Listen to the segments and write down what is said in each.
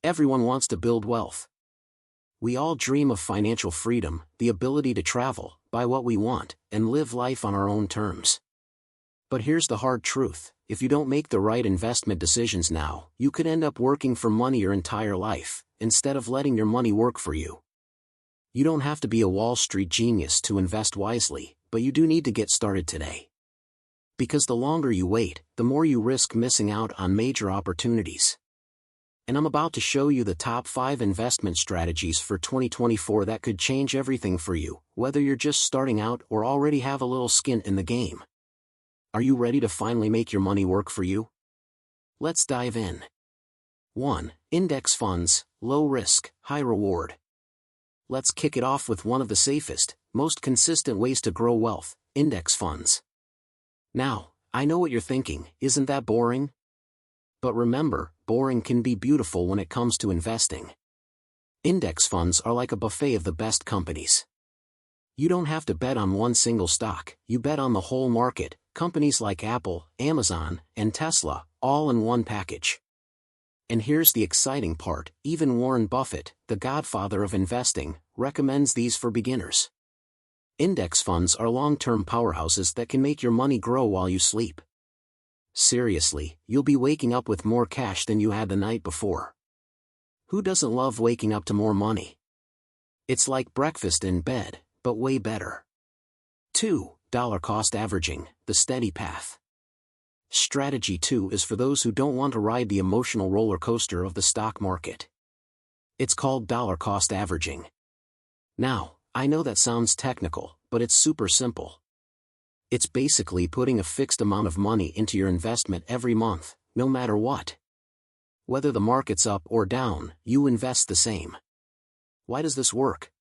Everyone wants to build wealth. We all dream of financial freedom, the ability to travel, buy what we want, and live life on our own terms. But here's the hard truth: if you don't make the right investment decisions now, you could end up working for money your entire life, instead of letting your money work for you. You don't have to be a Wall Street genius to invest wisely, but you do need to get started today. Because the longer you wait, the more you risk missing out on major opportunities. And I'm about to show you the top 5 investment strategies for 2024 that could change everything for you, whether you're just starting out or already have a little skin in the game. Are you ready to finally make your money work for you? Let's dive in. 1. Index funds, low risk, high reward. Let's kick it off with one of the safest, most consistent ways to grow wealth: index funds. Now, I know what you're thinking, isn't that boring? But remember, boring can be beautiful when it comes to investing. Index funds are like a buffet of the best companies. You don't have to bet on one single stock, you bet on the whole market, companies like Apple, Amazon, and Tesla, all in one package. And here's the exciting part: even Warren Buffett, the godfather of investing, recommends these for beginners. Index funds are long-term powerhouses that can make your money grow while you sleep. Seriously, you'll be waking up with more cash than you had the night before. Who doesn't love waking up to more money? It's like breakfast in bed, but way better. 2. Dollar cost averaging, the steady path. Strategy 2 is for those who don't want to ride the emotional roller coaster of the stock market. It's called dollar cost averaging. Now, I know that sounds technical, but it's super simple. It's basically putting a fixed amount of money into your investment every month, no matter what. Whether the market's up or down, you invest the same. Why does this work?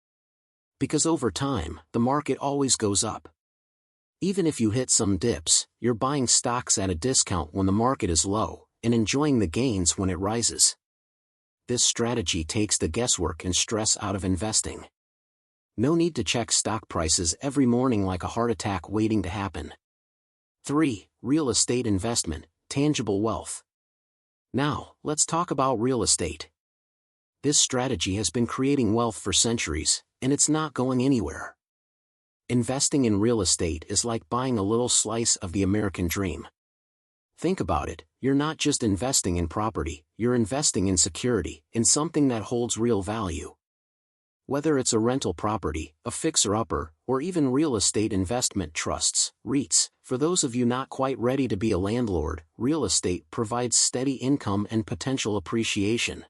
Because over time, the market always goes up. Even if you hit some dips, you're buying stocks at a discount when the market is low, and enjoying the gains when it rises. This strategy takes the guesswork and stress out of investing. No need to check stock prices every morning like a heart attack waiting to happen. 3. Real estate investment, tangible wealth. Now, let's talk about real estate. This strategy has been creating wealth for centuries, and it's not going anywhere. Investing in real estate is like buying a little slice of the American dream. Think about it: you're not just investing in property, you're investing in security, in something that holds real value. Whether it's a rental property, a fixer-upper, or even real estate investment trusts, REITs, for those of you not quite ready to be a landlord, real estate provides steady income and potential appreciation.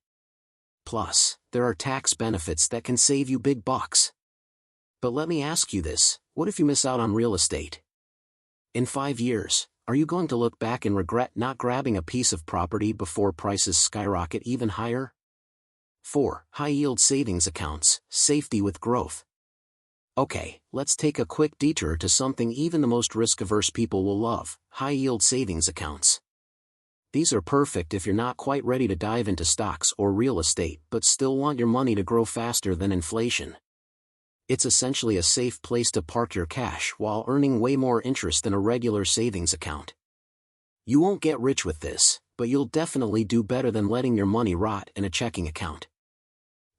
Plus, there are tax benefits that can save you big bucks. But let me ask you this: what if you miss out on real estate? In 5 years, are you going to look back and regret not grabbing a piece of property before prices skyrocket even higher? 4. High-yield savings accounts, safety with growth. Okay, let's take a quick detour to something even the most risk-averse people will love: high-yield savings accounts. These are perfect if you're not quite ready to dive into stocks or real estate but still want your money to grow faster than inflation. It's essentially a safe place to park your cash while earning way more interest than a regular savings account. You won't get rich with this, but you'll definitely do better than letting your money rot in a checking account.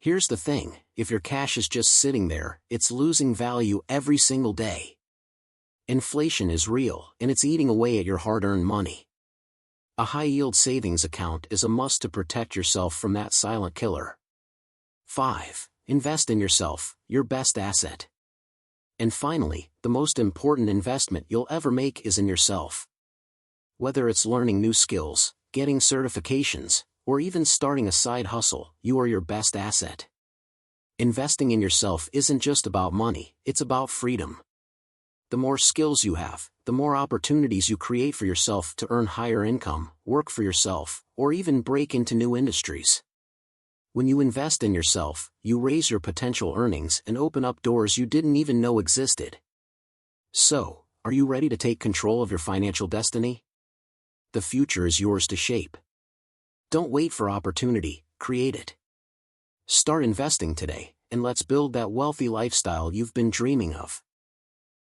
Here's the thing: if your cash is just sitting there, it's losing value every single day. Inflation is real, and it's eating away at your hard-earned money. A high-yield savings account is a must to protect yourself from that silent killer. 5. Invest in yourself, your best asset. And finally, the most important investment you'll ever make is in yourself. Whether it's learning new skills, getting certifications, or even starting a side hustle, you are your best asset. Investing in yourself isn't just about money, it's about freedom. The more skills you have, the more opportunities you create for yourself to earn higher income, work for yourself, or even break into new industries. When you invest in yourself, you raise your potential earnings and open up doors you didn't even know existed. So, are you ready to take control of your financial destiny? The future is yours to shape. Don't wait for opportunity, create it. Start investing today, and let's build that wealthy lifestyle you've been dreaming of.